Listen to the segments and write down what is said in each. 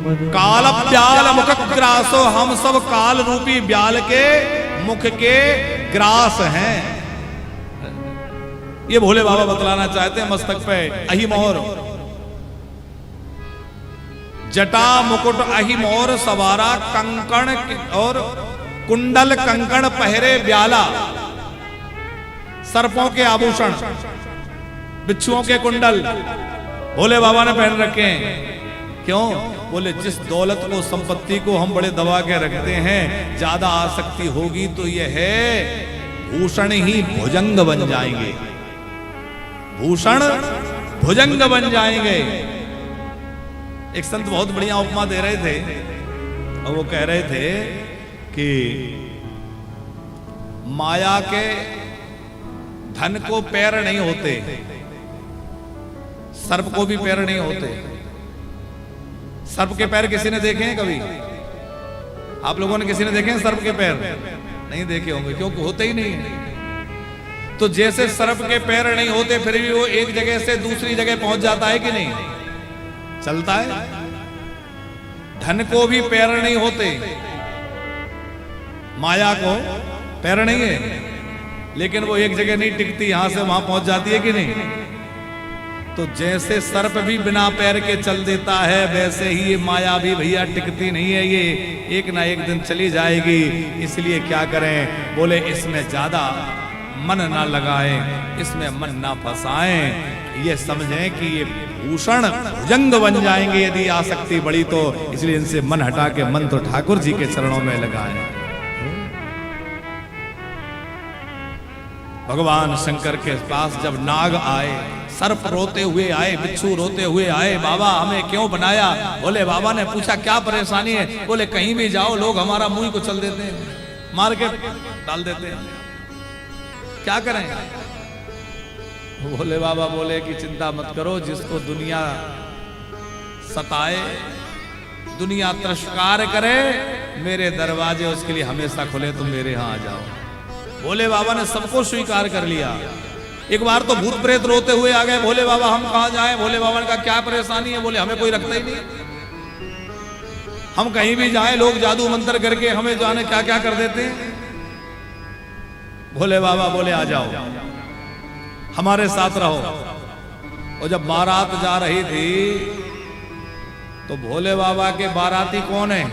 काल ब्याल मुख ग्रासो, हम सब काल रूपी ब्याल के मुख के ग्रास हैं। ये भोले बाबा बतलाना चाहते हैं। मस्तक पे अही मोहर, जटा मुकुट अही मोहर सवारा, कंकण और कुंडल कंकण पहरे ब्याला, सर्पों के आभूषण, बिच्छुओं के कुंडल भोले बाबा ने पहन रखे हैं। क्यों? बोले जिस दौलत को, संपत्ति को हम बड़े दबा के रखते हैं, ज्यादा आसक्ति होगी तो यह है भूषण ही भुजंग बन जाएंगे, भूषण भुजंग बन जाएंगे। एक संत बहुत बढ़िया उपमा दे रहे थे और वो कह रहे थे कि माया के धन को पैर नहीं होते, सर्प को भी पैर नहीं होते। सर्प के पैर किसी ने देखे हैं कभी? आप लोगों ने किसी ने देखे हैं सर्प के पैर? नहीं देखे होंगे, क्योंकि होते ही नहीं है। तो जैसे सर्प के पैर नहीं होते, फिर भी वो एक जगह से दूसरी जगह पहुंच जाता है कि नहीं? चलता है। धन को भी पैर नहीं होते, माया को पैर नहीं है, लेकिन वो एक जगह नहीं टिकती, यहां से वहां पहुंच जाती है कि नहीं? तो जैसे सर्प भी बिना पैर के चल देता है, वैसे ही ये माया भी भैया टिकती नहीं है, ये एक ना एक दिन चली जाएगी। इसलिए क्या करें? बोले इसमें ज्यादा मन ना लगाएं, इसमें मन ना फंसाएं, ये समझें कि ये भूषण भुजंग बन जाएंगे यदि आसक्ति बढ़ी तो। इसलिए इनसे मन हटा के मन तो ठाकुर जी के चरणों में लगाएं। भगवान शंकर के पास जब नाग आए, सर्प रोते हुए आए, बिच्छू रोते हुए आए, बाबा हमें क्यों बनाया? बोले बाबा ने पूछा क्या परेशानी है? बोले कहीं भी जाओ लोग हमारा मुंह को चल देते हैं, मार के डाल देते हैं, क्या करें? भोले बाबा बोले कि चिंता मत करो, जिसको दुनिया सताए, दुनिया तिरस्कार करे, मेरे दरवाजे उसके लिए हमेशा खुले, तुम मेरे यहां आ जाओ। भोले बाबा ने सबको स्वीकार कर लिया। एक बार तो भूत प्रेत रोते हुए आ गए, भोले बाबा हम कहां जाएं? भोले बाबा ने कहा क्या परेशानी है? बोले हमें कोई रखता ही नहीं, हम कहीं भी जाएं लोग जादू मंत्र करके हमें जाने क्या क्या कर देते हैं। भोले बाबा बोले आ जाओ, हमारे साथ रहो। और जब बारात जा रही थी तो भोले बाबा के बाराती कौन है?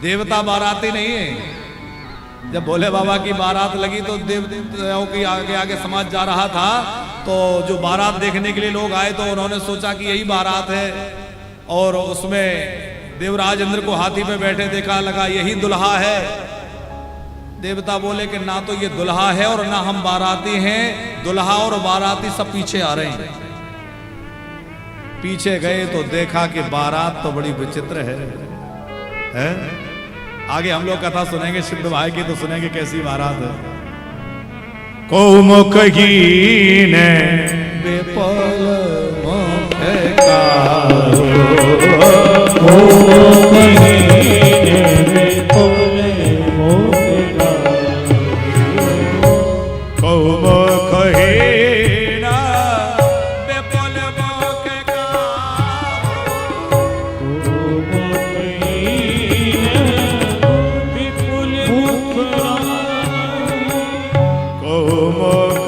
देवता बाराती नहीं है। जब भोले बाबा की बारात लगी तो देवताओं की आगे आगे समाज जा रहा था, तो जो बारात देखने के लिए लोग आए तो उन्होंने सोचा कि यही बारात है, और उसमें देवराज इंद्र को हाथी पे बैठे देखा, लगा यही दुल्हा है। देवता बोले कि ना तो ये दुल्हा है और ना हम बाराती हैं, दुल्हा और बाराती सब पीछे आ रहे हैं। पीछे गए तो देखा कि बारात तो बड़ी विचित्र है? आगे हम लोग कथा सुनेंगे सिद्ध भाई की, तो सुनेंगे कैसी बारात है। को मुख हीन बेपल मुख कारो, को मुख हीन बेपल मुख कारो, को मुख हीन बेपल मुख कारो, को मुख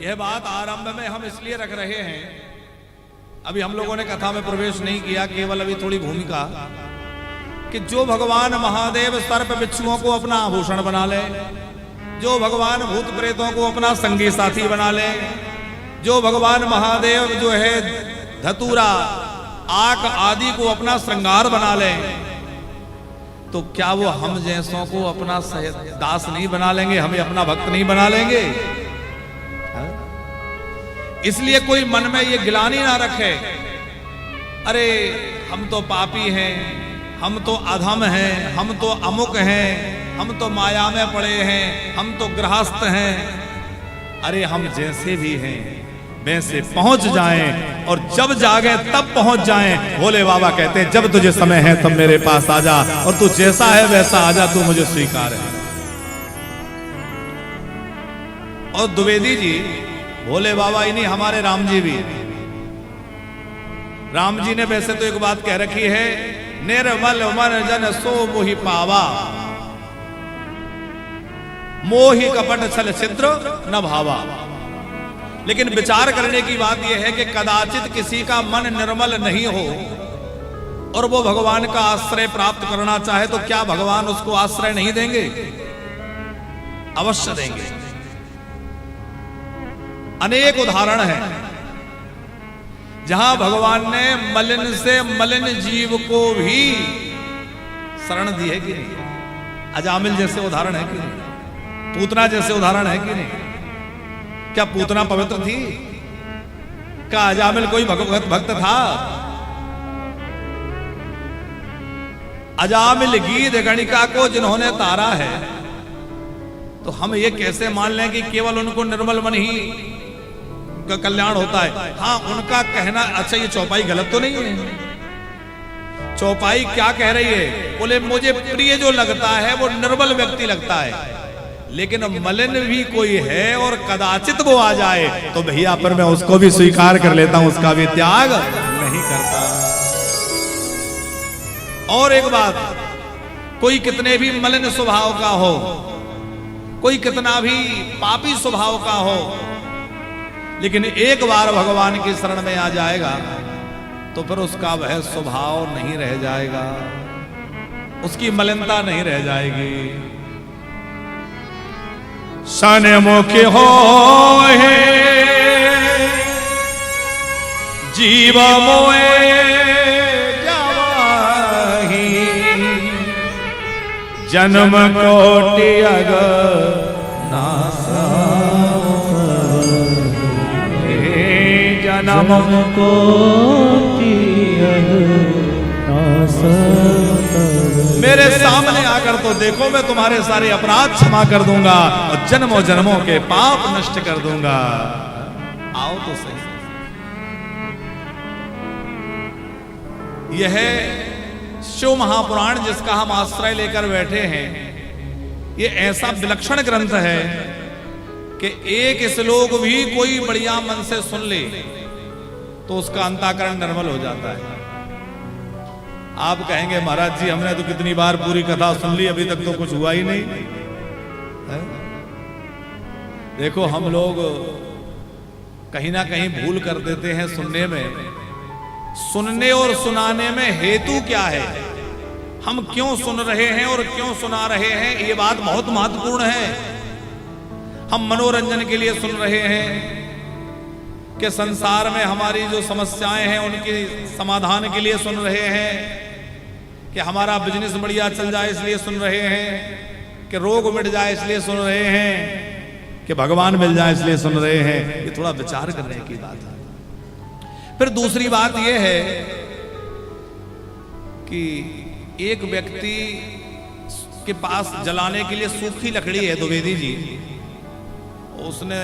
यह बात आरंभ में हम इसलिए रख रहे हैं, अभी हम लोगों ने कथा में प्रवेश नहीं किया, केवल अभी थोड़ी भूमिका, कि जो भगवान महादेव सर्प बिच्छुओं को अपना आभूषण बना ले, जो भगवान भूत प्रेतों को अपना संगी साथी बना ले, जो भगवान महादेव जो है धतूरा आक आदि को अपना श्रृंगार बना ले, तो क्या वो हम जैसों को अपना दास नहीं बना लेंगे, हमें अपना भक्त नहीं बना लेंगे? इसलिए कोई मन में ये गिलानी ना रखे, अरे हम तो पापी हैं, हम तो अधम हैं, हम तो अमुक हैं, हम तो माया में पड़े हैं, हम तो गृहस्थ हैं। अरे हम जैसे भी हैं वैसे पहुंच जाएं, और जब जागे तब पहुंच जाएं। भोले बाबा कहते हैं जब तुझे समय है तब मेरे पास आ जा, और तू जैसा है वैसा आ जा, तू मुझे स्वीकार है। और द्विवेदी जी, भोले बाबा ही नहीं, हमारे राम जी भी, राम जी ने वैसे तो एक बात कह रखी है, निर्मल मन जन सो मोहि पावा, मोहि कपट छल छिद्र न भावा। लेकिन विचार करने की बात यह है कि कदाचित किसी का मन निर्मल नहीं हो और वो भगवान का आश्रय प्राप्त करना चाहे, तो क्या भगवान उसको आश्रय नहीं देंगे? अवश्य देंगे। अनेक उदाहरण हैं जहां भगवान ने मलिन से मलिन जीव को भी शरण दी है कि नहीं? अजामिल जैसे उदाहरण है कि नहीं? पूतना जैसे उदाहरण है कि नहीं? क्या पूतना पवित्र थी? क्या अजामिल कोई भक्त था? अजामिल गीध गणिका को जिन्होंने तारा है, तो हम ये कैसे मान लें कि केवल उनको निर्मल मन ही का कल्याण होता है? हाँ, उनका कहना अच्छा, ये चौपाई गलत तो नहीं है। चौपाई क्या कह रही है? बोले मुझे प्रिय जो लगता है वो निर्मल व्यक्ति लगता है, लेकिन मलिन भी कोई है और कदाचित वो आ जाए तो भैया पर मैं उसको भी स्वीकार कर लेता हूं, उसका भी त्याग नहीं करता। और एक बात, कोई कितने भी मलिन स्वभाव का हो, कोई कितना भी पापी स्वभाव का हो, लेकिन एक बार भगवान की शरण में आ जाएगा तो फिर उसका वह स्वभाव नहीं रह जाएगा, उसकी मलिनता नहीं रह जाएगी। सन्मुख हो है जीव मोए जावाही, जन्म कोटि अगर नासा, जन्म कोटि अगर नासा। मेरे सामने आकर तो देखो, मैं तुम्हारे सारे अपराध क्षमा कर दूंगा और जन्मों जन्मों के पाप नष्ट कर दूंगा। आओ तो सही। यह शिव महापुराण जिसका हम आश्रय लेकर बैठे हैं, ये ऐसा विलक्षण ग्रंथ है कि एक श्लोक भी कोई बढ़िया मन से सुन ले तो उसका अंतःकरण निर्मल हो जाता है। आप कहेंगे महाराज जी हमने तो कितनी बार पूरी कथा सुन ली, अभी तक तो कुछ हुआ ही नहीं है? देखो, हम लोग कहीं ना कहीं भूल कर देते हैं सुनने में। सुनने और सुनाने में हेतु क्या है, हम क्यों सुन रहे हैं और क्यों सुना रहे हैं, ये बात बहुत महत्वपूर्ण है। हम मनोरंजन के लिए सुन रहे हैं कि संसार में हमारी जो समस्याएं हैं उनके समाधान के लिए सुन रहे हैं, कि हमारा बिजनेस बढ़िया चल जाए इसलिए सुन रहे हैं, कि रोग मिट जाए इसलिए सुन रहे हैं, कि भगवान मिल जाए इसलिए सुन रहे हैं। ये थोड़ा विचार करने की बात है। फिर दूसरी बात यह है कि एक व्यक्ति के पास जलाने के लिए सूखी लकड़ी है द्विवेदी जी, उसने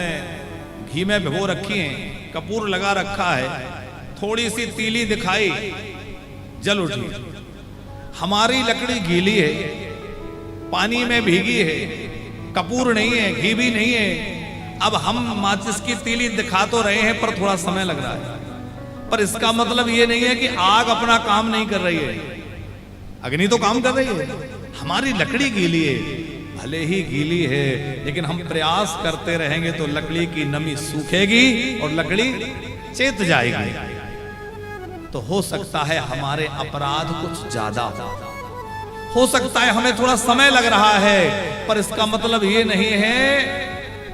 घी में भिगो रखी है, कपूर लगा रखा है, थोड़ी सी तीली दिखाई, जल उठी। हमारी लकड़ी गीली है, पानी में भीगी है, कपूर नहीं है, घी भी नहीं है। अब हम माचिस की तीली दिखा तो रहे हैं पर थोड़ा समय लग रहा है, पर इसका मतलब ये नहीं है कि आग अपना काम नहीं कर रही है, अग्नि तो काम कर रही है। हमारी लकड़ी गीली है, भले ही गीली है, लेकिन हम प्रयास करते रहेंगे तो लकड़ी की नमी सूखेगी और लकड़ी चेत जाएगी। तो हो सकता है हमारे अपराध कुछ ज्यादा हो सकता है, हमें थोड़ा समय लग रहा है, पर इसका मतलब ये नहीं है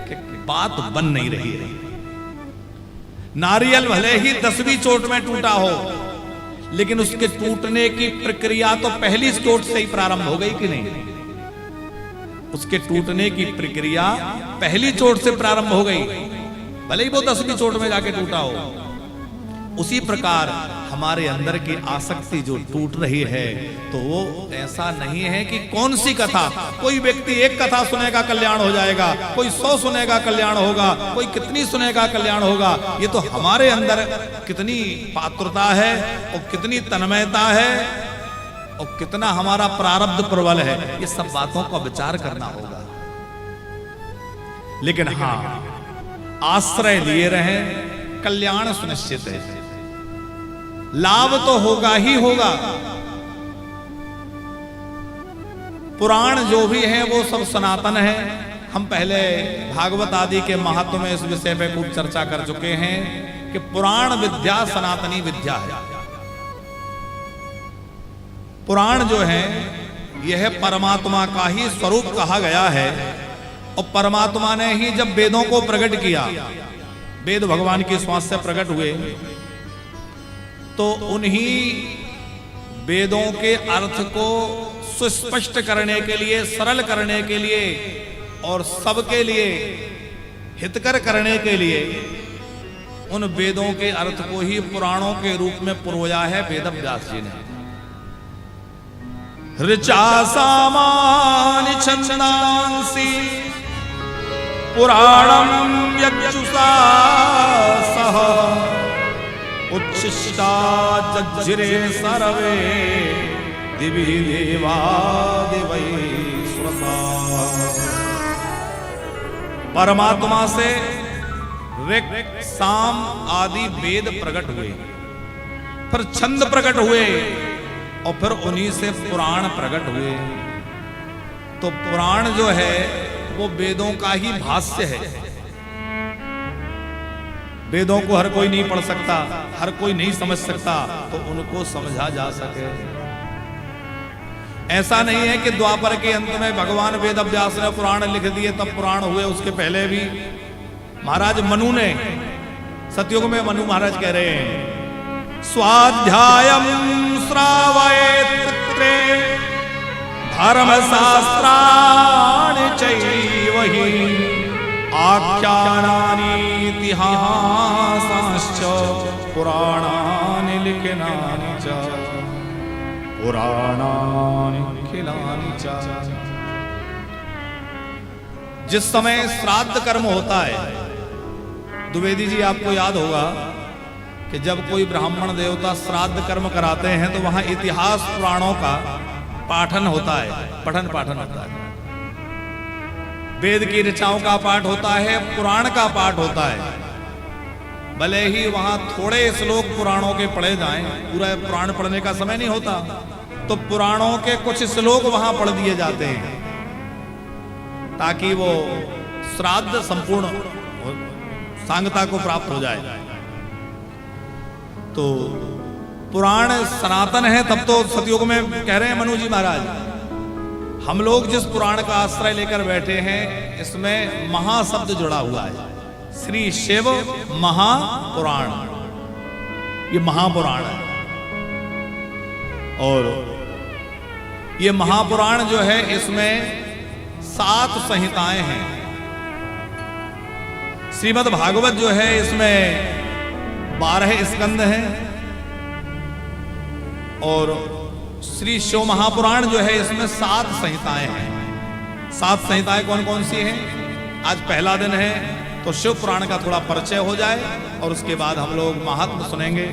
कि बात बन नहीं रही है। नारियल भले ही 10वीं चोट में टूटा हो, लेकिन उसके टूटने की प्रक्रिया तो पहली चोट से ही प्रारंभ हो गई कि नहीं? उसके टूटने की प्रक्रिया पहली चोट से प्रारंभ हो गई, भले ही वो 10वीं चोट में जाके टूटा हो। उसी प्रकार हमारे अंदर की आसक्ति जो टूट रही है, तो वो ऐसा नहीं है कि कौन सी कथा, कोई व्यक्ति एक कथा सुनेगा कल्याण हो जाएगा, कोई 100 सुनेगा कल्याण होगा, कोई कितनी सुनेगा कल्याण होगा। ये तो हमारे अंदर कितनी पात्रता है और कितनी तन्मयता है और कितना हमारा प्रारब्ध प्रबल है, ये सब बातों का विचार करना होगा। लेकिन हाँ, आश्रय लिए रहें, कल्याण सुनिश्चित है, लाभ तो होगा ही होगा। पुराण जो भी है वो सब सनातन है। हम पहले भागवत आदि के महत्व में इस विषय पे खूब चर्चा कर चुके हैं कि पुराण विद्या सनातनी विद्या है। पुराण जो है यह परमात्मा का ही स्वरूप कहा गया है, और परमात्मा ने ही जब वेदों को प्रकट किया, वेद भगवान की श्वास से प्रकट हुए, तो उन्हीं वेदों के अर्थ को सुस्पष्ट करने के लिए, सरल करने के लिए और सबके लिए हितकर करने के लिए उन वेदों के अर्थ को ही पुराणों के रूप में पुरोया है वेद व्यास जी ने। ऋचा सामानि छंदांसि पुराणं यक्षुषा सह उच्छिष्टा जज्जिरे सर्वे दिवि देवा दिवै सुरसा। परमात्मा से ऋक्, साम आदि वेद प्रकट हुए, फिर छंद प्रकट हुए और फिर उन्हीं से पुराण प्रकट हुए। तो पुराण जो है वो वेदों का ही भाष्य है। वेदों को हर कोई नहीं पढ़ सकता, हर कोई नहीं समझ सकता, तो उनको समझा जा सके। ऐसा नहीं है कि द्वापर के अंत में भगवान वेद व्यास ने पुराण लिख दिए तब पुराण हुए, उसके पहले भी महाराज मनु ने, सतयुग में मनु महाराज कह रहे हैं, स्वाध्यायम श्रावयेत् पित्रे धर्मशास्त्राणि चैवहि आख्यानानि इतिहासाश्च पुराणानि लिखनानि च पुराणानि लिखनानि च। जिस समय श्राद्ध कर्म होता है, द्विवेदी जी आपको याद होगा कि जब कोई ब्राह्मण देवता श्राद्ध कर्म कराते हैं तो वहां इतिहास पुराणों का पाठन होता है, पठन पाठन होता है, वेद की ऋचाओं का पाठ होता है, पुराण का पाठ होता है। भले ही वहां थोड़े श्लोक पुराणों के पढ़े जाएं, पूरा पुराण पढ़ने का समय नहीं होता, तो पुराणों के कुछ श्लोक वहां पढ़ दिए जाते हैं ताकि वो श्राद्ध संपूर्ण सांगता को प्राप्त हो जाए। तो पुराण सनातन है, तब तो सतयुग में कह रहे हैं मनु जी महाराज, हम लोग जिस पुराण का आश्रय लेकर बैठे हैं इसमें महाशब्द जुड़ा हुआ है। श्री शिव महापुराण, ये महापुराण है। और ये महापुराण जो है इसमें 7 संहिताएं हैं। श्रीमद् भागवत जो है इसमें 12 स्कंद हैं, और श्री शिव महापुराण जो है इसमें 7 संहिताएं हैं। 7 संहिताएं कौन कौन सी हैं? आज पहला दिन है तो शिव पुराण का थोड़ा परिचय हो जाए और उसके बाद हम लोग महात्म सुनेंगे।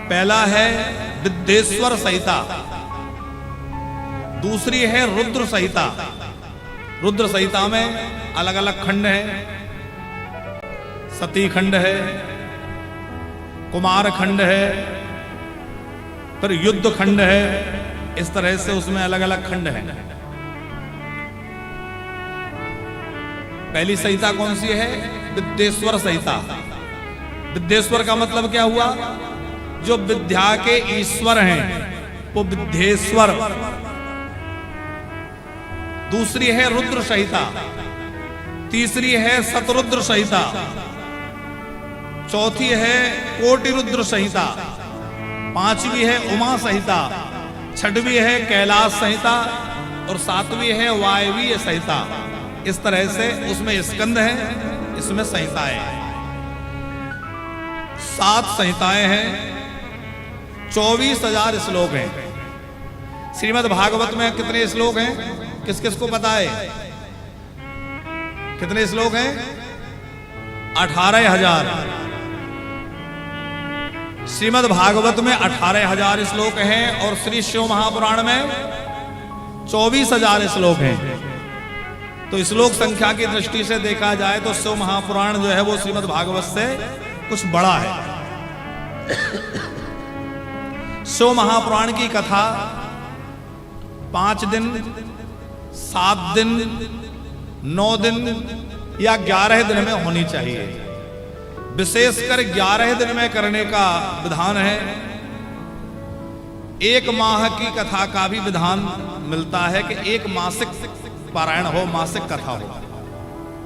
पहला है विद्येश्वर संहिता, दूसरी है रुद्र संहिता। रुद्र संहिता में अलग अलग खंड हैं, सती खंड है, कुमार खंड है, फिर युद्ध खंड है, इस तरह से उसमें अलग अलग खंड हैं। पहली संहिता कौन सी है? विद्येश्वर संहिता। विद्येश्वर का मतलब क्या हुआ? जो विद्या के ईश्वर हैं वो विद्येश्वर। दूसरी है रुद्र संहिता, तीसरी है शतरुद्र संहिता, चौथी है कोटि रुद्र संहिता, पांचवी है उमा संहिता, छठवीं है कैलाश संहिता और सातवीं है वायवीय संहिता। इस तरह से उसमें स्कंद है, इसमें संहिताएं हैं। 7 संहिताएं हैं, 24,000 श्लोक हैं। श्रीमद् भागवत में कितने श्लोक हैं? किस किस को पता है? कितने श्लोक हैं? 18,000। श्रीमद् भागवत में 18,000 श्लोक हैं और श्री शिव महापुराण में 24,000 श्लोक हैं। तो श्लोक संख्या की दृष्टि से देखा जाए तो शिव महापुराण जो है वो श्रीमद् भागवत से कुछ बड़ा है। शिव महापुराण की कथा 5 दिन, 7 दिन, 9 दिन या 11 दिन में होनी चाहिए। विशेषकर 11 दिन में करने का विधान है। 1 माह की कथा का भी विधान मिलता है कि 1 मासिक पारायण हो, मासिक कथा हो।